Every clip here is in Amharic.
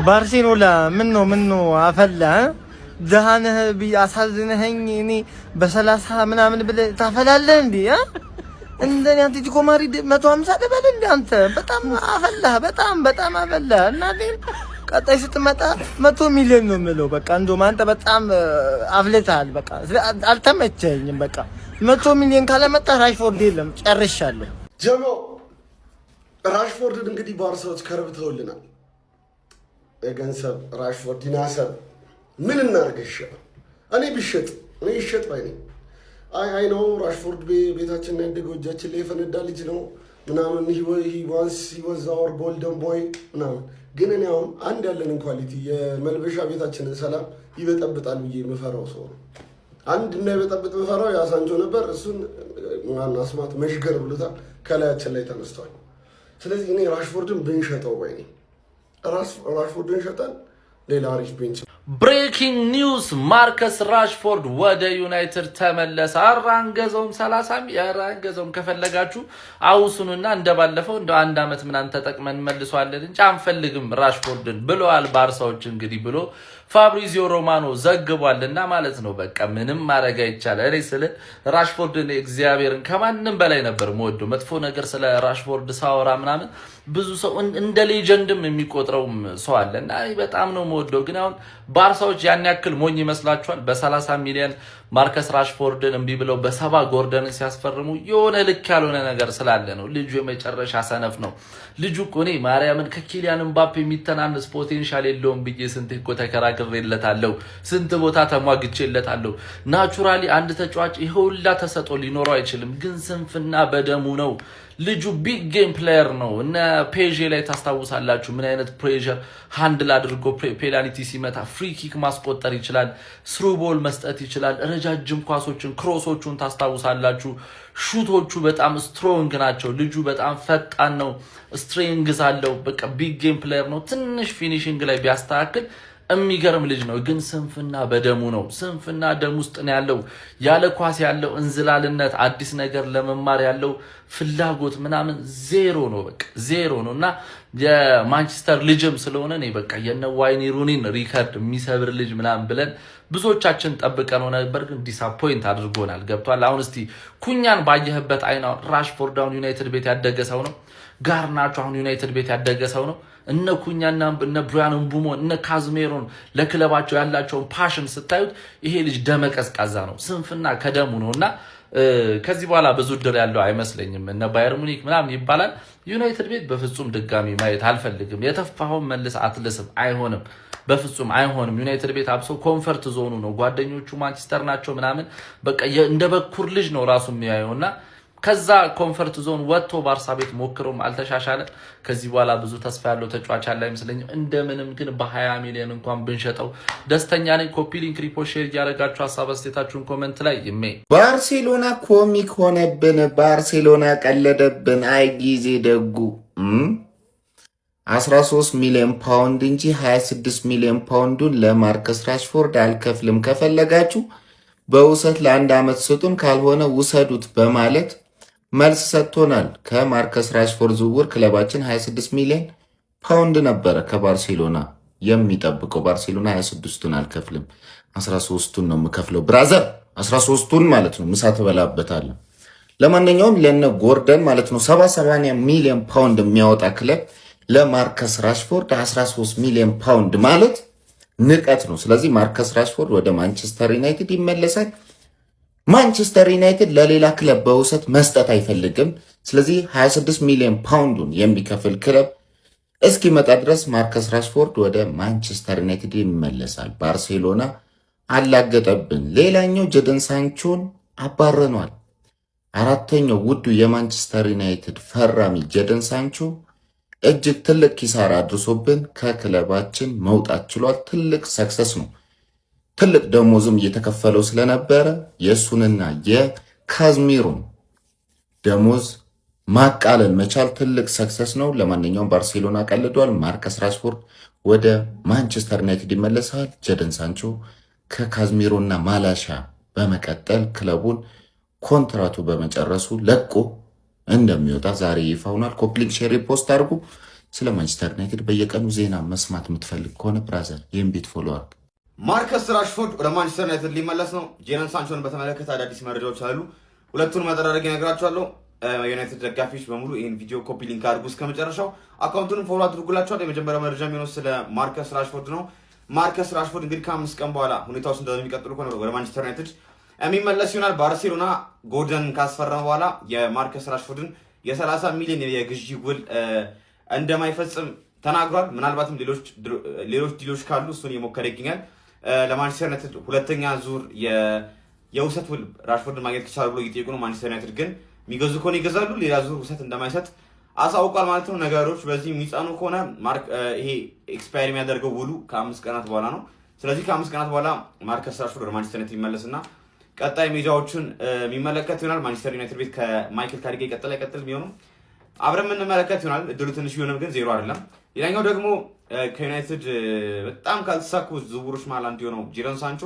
ባርሴሎና ምን ነው አፈላ ደሃነህ ቢያሳዝነኸኝ እኔ በ30 ምናምን ብለህ ታፈላለህ እንዴ? እንደኔ አትሌቲኮ ማድሪድ 150 ልበል እንዴ? አንተ በጣም አፈላህ፣ በጣም አፈላህ። እናቴ ቀጣይ ስትመጣ 100 ሚሊዮን ነው የምለው። በቃ እንደውም አንተ በጣም አፍልተሃል። በቃ አልተመቸኝም። በቃ 100 ሚሊዮን ካለመጣ ራሽፎርድ የለም፣ ጨርሻለሁ። ጀሞ ራሽፎርድን እንግዲህ ባርሳዎች ከርብተውልናል። የገንዘብ ራሽፎርድ ይናሰብ ምን እናርገሽ? እኔ ይሸጥ ባይ ነኝ። አይ ነው ራሽፎርድ ቤታችን ያደገው እጃችን ላይ የፈነዳ ልጅ ነው ምናምን ዋንስ አወር ጎልደን ቦይ ምናምን። ግን እኔ አሁን አንድ ያለንን ኳሊቲ የመልበሻ ቤታችንን ሰላም ይበጠብጣል ብዬ የምፈራው ሰው ነው። አንድ እንዳይበጠብጥ የምፈራው ያሳንጆ ነበር። እሱን አስማት መሽገር ብሎታል፣ ከላያችን ላይ ተነስቷል። ስለዚህ እኔ ራሽፎርድን ብንሸጠው ባይ ነኝ። ራሽፎርድን ሸጠን ሌላ አሪፍ ቤንች። ብሬኪንግ ኒውስ ማርከስ ራሽፎርድ ወደ ዩናይትድ ተመለሰ። አራንገዘውም 30 ያራንገዘውም ከፈለጋችሁ አውሱንና እንደባለፈው እንደ አንድ አመት ምናምን ተጠቅመን መልሷለን እንጂ አንፈልግም ራሽፎርድን ብለዋል ባርሳዎች። እንግዲህ ብሎ ፋብሪዚዮ ሮማኖ ዘግቧልና ማለት ነው። በቃ ምንም ማድረግ አይቻልም። እኔ ስለ ራሽፎርድን እግዚአብሔርን ከማንም በላይ ነበር የምወደው። መጥፎ ነገር ስለ ራሽፎርድ ሳወራ ምናምን ብዙ ሰው እንደ ሌጀንድም የሚቆጥረው ሰው አለና በጣም ነው የምወደው። ግን አሁን ባርሳዎች ያን ያክል ሞኝ ይመስላችኋል? በ30 ሚሊዮን ማርከስ ራሽፎርድን እምቢ ብለው በ70 ጎርደንን ሲያስፈርሙ የሆነ ልክ ያልሆነ ነገር ስላለ ነው። ልጁ የመጨረሻ ሰነፍ ነው። ልጁ እኮ እኔ ማርያምን ከኪሊያን ምባፔ የሚተናነስ ፖቴንሻል የለውም ብዬ ስንት እኮ ተከራክሬለታለሁ፣ ስንት ቦታ ተሟግቼለታለሁ። ናቹራሊ አንድ ተጫዋች ይሄውላ ተሰጦ ሊኖረው አይችልም፣ ግን ስንፍና በደሙ ነው። ልጁ ቢግ ጌም ፕሌየር ነው። እነ ፔዤ ላይ ታስታውሳላችሁ ምን አይነት ፕሬሸር ሃንድል አድርጎ ፔናልቲ ሲመታ ፍሪ ኪክ ማስቆጠር ይችላል፣ ስሩ ቦል መስጠት ይችላል፣ ረጃጅም ኳሶችን ክሮሶቹን ታስታውሳላችሁ። ሹቶቹ በጣም ስትሮንግ ናቸው። ልጁ በጣም ፈጣን ነው፣ ስትሬንግዝ አለው። በቃ ቢግ ጌም ፕሌየር ነው። ትንሽ ፊኒሺንግ ላይ ቢያስተካክል የሚገርም ልጅ ነው። ግን ስንፍና በደሙ ነው። ስንፍና ደም ውስጥ ነው ያለው። ያለ ኳስ ያለው እንዝላልነት፣ አዲስ ነገር ለመማር ያለው ፍላጎት ምናምን ዜሮ ነው። በቃ ዜሮ ነው እና የማንቸስተር ልጅም ስለሆነ ነው በቃ የነ ዋይኒ ሩኒን ሪከርድ የሚሰብር ልጅ ምናምን ብለን ብዙዎቻችን ጠብቀን ነበር። ግን ዲሳፖይንት አድርጎናል። ገብቷል። አሁን እስቲ ኩኛን ባየህበት አይናው ራሽፎርድ አሁን ዩናይትድ ቤት ያደገ ሰው ነው። ጋርናቾ አሁን ዩናይትድ ቤት ያደገ ሰው ነው። እነ ኩኛና እነ ብራያን ምቡሞ እነ ካዝሜሮን ለክለባቸው ያላቸውን ፓሽን ስታዩት ይሄ ልጅ ደመ ቀዝቃዛ ነው። ስንፍና ከደሙ ነውና ከዚህ በኋላ ብዙ ድር ያለው አይመስለኝም። እነ ባየር ሙኒክ ምናምን ይባላል። ዩናይትድ ቤት በፍጹም ድጋሚ ማየት አልፈልግም። የተፋውን መልስ አትልስም። አይሆንም፣ በፍጹም አይሆንም። ዩናይትድ ቤት አብሶ ኮንፈርት ዞኑ ነው። ጓደኞቹ ማንቸስተር ናቸው ምናምን በቃ እንደ በኩር ልጅ ነው ራሱ የሚያየውና ከዛ ኮንፈርት ዞን ወጥቶ ባርሳ ቤት ሞክሮም አልተሻሻለ። ከዚህ በኋላ ብዙ ተስፋ ያለው ተጫዋች አለ አይመስለኝም። እንደምንም ግን በ20 ሚሊዮን እንኳን ብንሸጠው ደስተኛ ነኝ። ኮፒ ሊንክ ሪፖርት ሼር ያደረጋችሁ ሐሳብ አስተያየታችሁን ኮሜንት ላይ ይሜ ባርሴሎና ኮሚክ ሆነብን። ባርሴሎና ቀለደብን። አይ ጊዜ ደጉ 13 ሚሊዮን ፓውንድ እንጂ 26 ሚሊዮን ፓውንዱን ለማርከስ ራሽፎርድ አልከፍልም። ከፈለጋችሁ በውሰት ለአንድ ዓመት ስጡን፣ ካልሆነ ውሰዱት በማለት መልስ ሰጥቶናል። ከማርከስ ራሽፎርድ ዝውውር ክለባችን 26 ሚሊዮን ፓውንድ ነበረ ከባርሴሎና የሚጠብቀው። ባርሴሎና 26ቱን አልከፍልም 13ቱን ነው የምከፍለው። ብራዘር 13ቱን ማለት ነው፣ ምሳ ትበላበታለህ። ለማንኛውም ለነ ጎርደን ማለት ነው 70 ሚሊዮን ፓውንድ የሚያወጣ ክለብ ለማርከስ ራሽፎርድ 13 ሚሊዮን ፓውንድ ማለት ንቀት ነው። ስለዚህ ማርከስ ራሽፎርድ ወደ ማንቸስተር ዩናይትድ ይመለሳል። ማንቸስተር ዩናይትድ ለሌላ ክለብ በውሰት መስጠት አይፈልግም። ስለዚህ 26 ሚሊዮን ፓውንዱን የሚከፍል ክለብ እስኪመጣ ድረስ ማርከስ ራሽፎርድ ወደ ማንቸስተር ዩናይትድ ይመለሳል። ባርሴሎና አላገጠብን። ሌላኛው ጀደን ሳንቾን አባረኗል። አራተኛው ውዱ የማንቸስተር ዩናይትድ ፈራሚ ጀደን ሳንቾ እጅግ ትልቅ ኪሳራ አድርሶብን ከክለባችን መውጣት ችሏል። ትልቅ ሰክሰስ ነው። ትልቅ ደሞዝም እየተከፈለው ስለነበረ የእሱንና የካዝሚሮን ደሞዝ ማቃለል መቻል ትልቅ ሰክሰስ ነው። ለማንኛውም ባርሴሎና ቀልዷል። ማርከስ ራሽፎርድ ወደ ማንቸስተር ዩናይትድ ይመለሳል። ጀደን ሳንቾ ከካዝሚሮና ማላሻ በመቀጠል ክለቡን ኮንትራቱ በመጨረሱ ለቆ እንደሚወጣ ዛሬ ይፋ ሆኗል። ኮፕሊንግ ሼር ፖስት አድርጉ። ስለ ማንቸስተር ዩናይትድ በየቀኑ ዜና መስማት የምትፈልግ ከሆነ ብራዘር ይህን ቤት ፎሎ አድርግ። ማርከስ ራሽፎርድ ወደ ማንቸስተር ዩናይትድ ሊመለስ ነው። ጄደን ሳንቾን በተመለከተ አዳዲስ መረጃዎች አሉ። ሁለቱን መጠራረግ ይነግራችኋለሁ። የዩናይትድ ደጋፊዎች በሙሉ ይህን ቪዲዮ ኮፒ ሊንክ አድርጉ እስከመጨረሻው፣ አካውንቱን ፎሎ አድርጉላችኋል። የመጀመሪያው መረጃ የሚሆነው ስለ ማርከስ ራሽፎርድ ነው። ማርከስ ራሽፎርድ እንግዲህ ከ5 ቀን በኋላ ሁኔታዎች እንደሚቀጥሉ ከሆነ ወደ ማንቸስተር ዩናይትድ የሚመለስ ይሆናል። ባርሴሎና ጎርደን ካስፈረመ በኋላ የማርከስ ራሽፎርድን የ30 ሚሊዮን የግዢ ውል እንደማይፈጽም ተናግሯል። ምናልባትም ሌሎች ዲሎች ካሉ እሱን እየሞከረ ይገኛል። ለማንቸስተር ዩናይትድ ሁለተኛ ዙር የውሰት ውል ራሽፎርድን ማግኘት ከቻሉ ብሎ እየጠየቁ ነው። ማንቸስተር ዩናይትድ ግን የሚገዙ ከሆነ ይገዛሉ፣ ሌላ ዙር ውሰት እንደማይሰጥ አሳውቋል ማለት ነው። ነገሮች በዚህ የሚጸኑ ከሆነ ይሄ ኤክስፓየር የሚያደርገው ውሉ ከ5 ቀናት በኋላ ነው። ስለዚህ ከ5 ቀናት በኋላ ማርከስ ራሽፎርድ ወደ ማንቸስተር ዩናይትድ ይመለስና ቀጣይ ሜጃዎቹን የሚመለከት ይሆናል። ማንቸስተር ዩናይትድ ቤት ከማይክል ካሪጌ ይቀጥል የሚሆኑ አብረን የምንመለከት ይሆናል። እድሉ ትንሽ ቢሆንም ግን ዜሮ አይደለም። ሌላኛው ደግሞ ከዩናይትድ በጣም ካልተሳኩ ዝውውሮች መሀል አንዱ የሆነው ጄደን ሳንቾ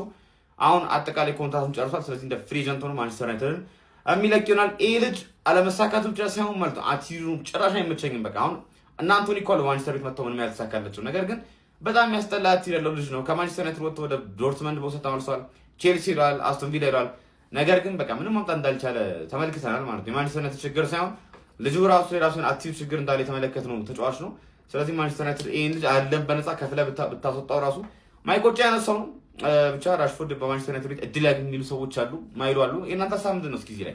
አሁን አጠቃላይ ኮንትራቱን ጨርሷል። ስለዚህ እንደ ፍሪ ኤጀንት ሆኖ ማንቸስተር ዩናይትድን የሚለቅ ይሆናል። ይህ ልጅ አለመሳካቱ ብቻ ሳይሆን ማለት ነው አቲሩ ጭራሽ አይመቸኝም። በቃ አሁን እና አንቶኒ እኮ ማንቸስተር ቤት መጥተው ምንም ያልተሳካላቸው፣ ነገር ግን በጣም የሚያስጠላ አቲር ያለው ልጅ ነው። ከማንቸስተር ዩናይትድ ወጥቶ ወደ ዶርትመንድ በውሰት ተመልሷል። ቼልሲ ይሏል፣ አስቶን ቪላ ይሏል። ነገር ግን በቃ ምንም ማምጣት እንዳልቻለ ተመልክተናል ማለት ነው። የማንቸስተር ዩናይትድ ችግር ሳይሆን ልጁ ራሱ የራሱን አክቲቭ ችግር እንዳለ የተመለከት ነው ተጫዋች ነው። ስለዚህ ማንቸስተር ዩናይትድ ይህን ልጅ አለም በነፃ ከፍለህ ብታስወጣው ራሱ ማይቆጫ ያነሳው ነው። ብቻ ራሽፎርድ በማንቸስተር ዩናይትድ ቤት እድል ያገኝ የሚሉ ሰዎች አሉ፣ ማይሉ አሉ። የእናንተ ሀሳብ ምንድን ነው? እስኪ እዚህ ላይ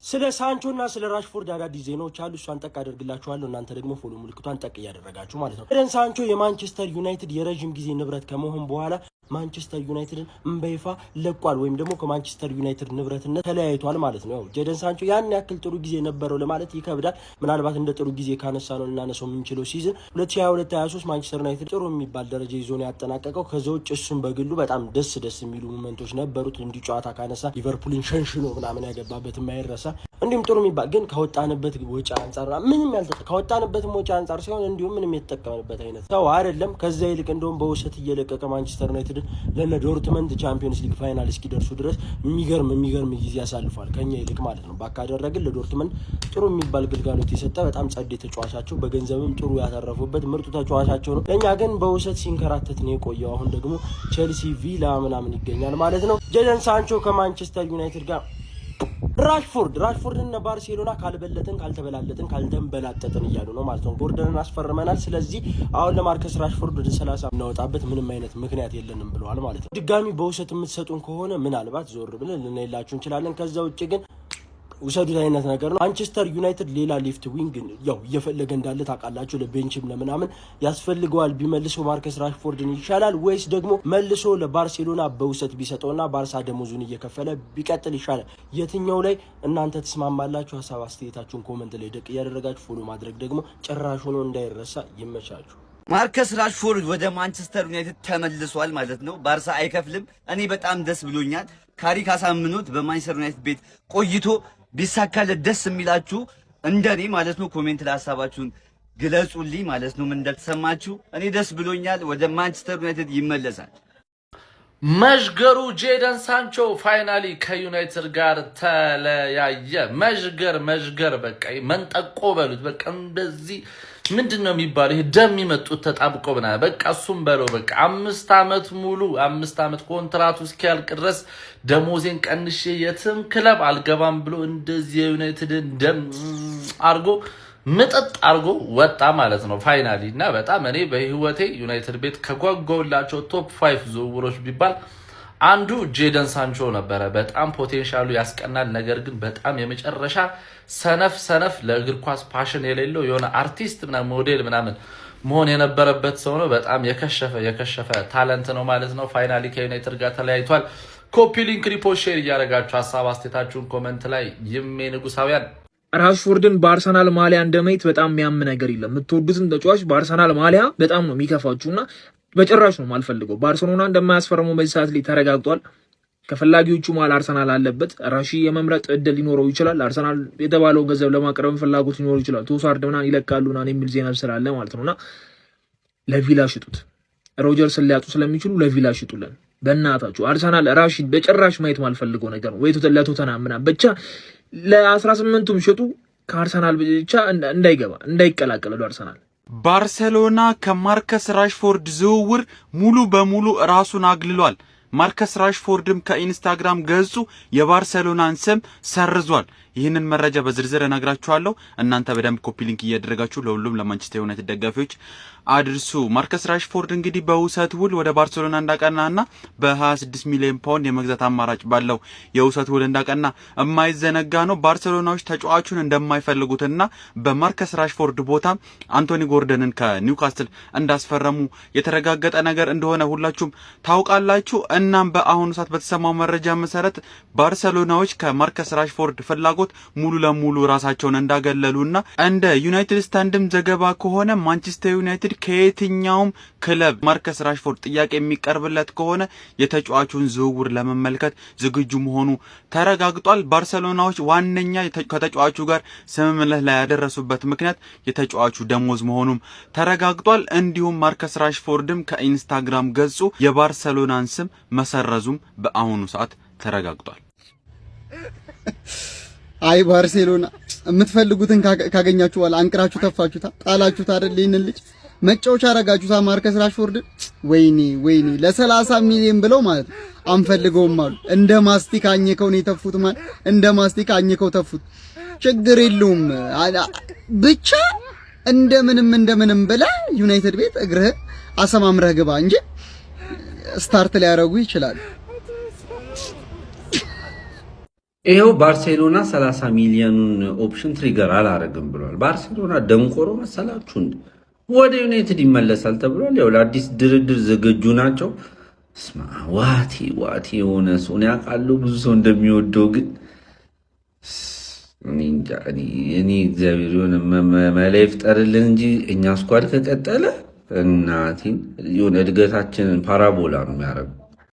ስለ ሳንቾና ስለ ራሽፎርድ አዳዲስ ዜናዎች አሉ። እሷን ጠቅ አደርግላችኋለሁ። እናንተ ደግሞ ፎሎ ምልክቷን ጠቅ እያደረጋችሁ ማለት ነው። ጄደን ሳንቾ የማንቸስተር ዩናይትድ የረዥም ጊዜ ንብረት ከመሆን በኋላ ማንቸስተር ዩናይትድን በይፋ ለቋል፣ ወይም ደግሞ ከማንቸስተር ዩናይትድ ንብረትነት ተለያይቷል ማለት ነው። ጄደን ሳንቾ ያን ያክል ጥሩ ጊዜ ነበረው ለማለት ይከብዳል። ምናልባት እንደ ጥሩ ጊዜ ካነሳ ነው ልናነሳው የምንችለው ሲዝን 2022-23 ማንቸስተር ዩናይትድ ጥሩ የሚባል ደረጃ ይዞ ነው ያጠናቀቀው። ከዛ ውጭ እሱም በግሉ በጣም ደስ የሚሉ ሞመንቶች ነበሩት። እንዲህ ጨዋታ ካነሳ ሊቨርፑልን ሸንሽኖ ምናምን ያገባበት የማይረሳ እንዲሁም ጥሩ የሚባል ግን ከወጣንበት ወጪ አንጻር ምንም ከወጣንበትም ወጪ አንጻር ሲሆን እንዲሁም ምንም የተጠቀምንበት አይነት ሰው አይደለም። ከዛ ይልቅ እንደውም በውሰት እየለቀቀ ማንቸስተር ዩናይትድ ለነ ዶርትመንድ ቻምፒዮንስ ሊግ ፋይናል እስኪደርሱ ድረስ የሚገርም ጊዜ ያሳልፋል ከኛ ይልቅ ማለት ነው። ባካደረግን ለዶርትመንድ ጥሩ የሚባል ግልጋሎት የሰጠ በጣም ጸዴ ተጫዋቻቸው፣ በገንዘብም ጥሩ ያተረፉበት ምርጡ ተጫዋቻቸው ነው። ለኛ ግን በውሰት ሲንከራተት ነው የቆየው። አሁን ደግሞ ቼልሲ፣ ቪላ ምናምን ይገኛል ማለት ነው። ጄደን ሳንቾ ከማንቸስተር ዩናይትድ ጋር ራሽፎርድ እና ባርሴሎና ካልበለጥን ካልተበላለጥን ካልተንበላጠጥን እያሉ ነው ማለት ነው። ጎርደንን አስፈርመናል። ስለዚህ አሁን ለማርከስ ራሽፎርድ ወደ 30 እናወጣበት ምንም አይነት ምክንያት የለንም ብለዋል ማለት ነው። ድጋሚ በውሰት የምትሰጡን ከሆነ ምናልባት ዞር ብለን ልንላችሁ እንችላለን። ከዛ ውጭ ግን ውሰዱት አይነት ነገር ነው። ማንቸስተር ዩናይትድ ሌላ ሌፍት ዊንግ ያው እየፈለገ እንዳለ ታውቃላችሁ። ለቤንችም ለምናምን ያስፈልገዋል። ቢመልሰው ማርከስ ራሽፎርድን ይሻላል ወይስ ደግሞ መልሶ ለባርሴሎና በውሰት ቢሰጠውና ባርሳ ደሞዙን እየከፈለ ቢቀጥል ይሻላል? የትኛው ላይ እናንተ ተስማማላችሁ? ሀሳብ አስተያየታችሁን ኮሜንት ላይ ደቅ እያደረጋችሁ ፎሎ ማድረግ ደግሞ ጭራሽ ሆኖ እንዳይረሳ ይመቻችሁ። ማርከስ ራሽፎርድ ወደ ማንቸስተር ዩናይትድ ተመልሷል ማለት ነው። ባርሳ አይከፍልም። እኔ በጣም ደስ ብሎኛል። ካሪክ አሳምኖት በማንቸስተር ዩናይትድ ቤት ቆይቶ ቢሳካለት ደስ የሚላችሁ እንደኔ ማለት ነው ኮሜንት ላይ ሀሳባችሁን ግለጹልኝ ማለት ነው። ምን እንደተሰማችሁ እኔ ደስ ብሎኛል። ወደ ማንቸስተር ዩናይትድ ይመለሳል። መዥገሩ ጄደን ሳንቾ ፋይናሊ ከዩናይትድ ጋር ተለያየ። መዥገር በቃ መንጠቆ በሉት በቃ እንደዚህ ምንድን ነው የሚባለው? ይሄ ደም የሚመጡት ተጣብቆ ብና በቃ እሱም በለው በቃ 5 ዓመት ሙሉ 5 ዓመት ኮንትራቱ እስኪያልቅ ድረስ ደሞዜን ቀንሼ የትም ክለብ አልገባም ብሎ እንደዚህ የዩናይትድን ደም አርጎ ምጥጥ አርጎ ወጣ ማለት ነው ፋይናሊ። እና በጣም እኔ በህይወቴ ዩናይትድ ቤት ከጓጓውላቸው ቶፕ 5 ዝውውሮች ቢባል አንዱ ጄደን ሳንቾ ነበረ። በጣም ፖቴንሻሉ ያስቀናል። ነገር ግን በጣም የመጨረሻ ሰነፍ ለእግር ኳስ ፓሽን የሌለው የሆነ አርቲስት ምናምን ሞዴል ምናምን መሆን የነበረበት ሰው ነው። በጣም የከሸፈ ታለንት ነው ማለት ነው። ፋይናሊ ከዩናይትድ ጋር ተለያይቷል። ኮፒ ሊንክ ሪፖስት ሼር እያደረጋችሁ ሀሳብ አስተያየታችሁን ኮሜንት ላይ ይሜ ንጉሳውያን ራሽፎርድን በአርሰናል ማሊያ እንደማየት በጣም የሚያም ነገር የለም። የምትወዱትን ተጫዋች በአርሰናል ማሊያ በጣም ነው የሚከፋችሁና በጭራሽ ነው የማልፈልገው። ባርሴሎና እንደማያስፈርመው በዚህ ሰዓት ላይ ተረጋግጧል። ከፈላጊዎቹ መሃል አርሰናል አለበት። ራሺ የመምረጥ እድል ሊኖረው ይችላል። አርሰናል የተባለውን ገንዘብ ለማቅረብ ፍላጎት ሊኖረው ይችላል። ቶሳርድ ምናምን ይለቃሉና የሚል ዜና ስላለ ማለት ነውና ለቪላ ሽጡት። ሮጀርስን ሊያጡ ስለሚችሉ ለቪላ ሽጡልን በእናታችሁ። አርሰናል ራሺ በጭራሽ ማየት ማልፈልገው ነገር ነው። ወይ ለቶተናም ምናምን ብቻ ለ18ቱም ሽጡ። ከአርሰናል ብቻ እንዳይቀላቀል ወደ አርሰናል ባርሴሎና ከማርከስ ራሽፎርድ ዝውውር ሙሉ በሙሉ ራሱን አግልሏል። ማርከስ ራሽፎርድም ከኢንስታግራም ገጹ የባርሴሎናን ስም ሰርዟል። ይህንን መረጃ በዝርዝር እነግራችኋለሁ። እናንተ በደንብ ኮፒ ሊንክ እያደረጋችሁ ለሁሉም ለማንቸስተር ዩናይትድ ደጋፊዎች አድርሱ። ማርከስ ራሽፎርድ እንግዲህ በውሰት ውል ወደ ባርሴሎና እንዳቀናና በ26 ሚሊዮን ፓውንድ የመግዛት አማራጭ ባለው የውሰት ውል እንዳቀና የማይዘነጋ ነው። ባርሴሎናዎች ተጫዋቹን እንደማይፈልጉትና በማርከስ ራሽፎርድ ቦታ አንቶኒ ጎርደንን ከኒውካስትል እንዳስፈረሙ የተረጋገጠ ነገር እንደሆነ ሁላችሁም ታውቃላችሁ። እናም በአሁኑ ሰዓት በተሰማው መረጃ መሰረት ባርሴሎናዎች ከማርከስ ራሽፎርድ ፍላጎት ሙሉ ለሙሉ ራሳቸውን እንዳገለሉና እንደ ዩናይትድ ስታንድም ዘገባ ከሆነ ማንቸስተር ዩናይትድ ከየትኛውም ክለብ ማርከስ ራሽፎርድ ጥያቄ የሚቀርብለት ከሆነ የተጫዋቹን ዝውውር ለመመልከት ዝግጁ መሆኑ ተረጋግጧል። ባርሴሎናዎች ዋነኛ ከተጫዋቹ ጋር ስምምነት ላይ ያደረሱበት ምክንያት የተጫዋቹ ደሞዝ መሆኑም ተረጋግጧል። እንዲሁም ማርከስ ራሽፎርድም ከኢንስታግራም ገጹ የባርሴሎናን ስም መሰረዙም በአሁኑ ሰዓት ተረጋግጧል። አይ ባርሴሎና የምትፈልጉትን ካገኛችሁ በኋላ አንቅራችሁ ተፋችሁታ ጣላችሁት አይደል? ይሄንን ልጅ መጫወቻ አረጋችሁታ ማርከስ ራሽፎርድ። ወይኔ ለ30 ሚሊዮን ብለው ማለት ነው አንፈልገውም አሉ። እንደ ማስቲክ አኝከው ነው የተፉት ማለት እንደ ማስቲክ አኝከው ተፉት። ችግር የለውም ብቻ እንደምንም ብላ ዩናይትድ ቤት እግርህ አሰማምረህ ግባ እንጂ ስታርት ሊያረጉ ይችላል። ይሄው ባርሴሎና 30 ሚሊዮኑን ኦፕሽን ትሪገር አላረግም ብሏል። ባርሴሎና ደንቆሮ መሰላችሁ እንዴ? ወደ ዩናይትድ ይመለሳል ተብሏል። ያው ለአዲስ ድርድር ዝግጁ ናቸው። ስማ ዋቲ የሆነ ሰው ነው ያውቃለሁ፣ ብዙ ሰው እንደሚወደው ግን እኔ እግዚአብሔር የሆነ መላ ይፍጠርልን እንጂ እኛ ስኳድ ከቀጠለ እናቴን የሆነ እድገታችንን ፓራቦላ ነው የሚያደርገው።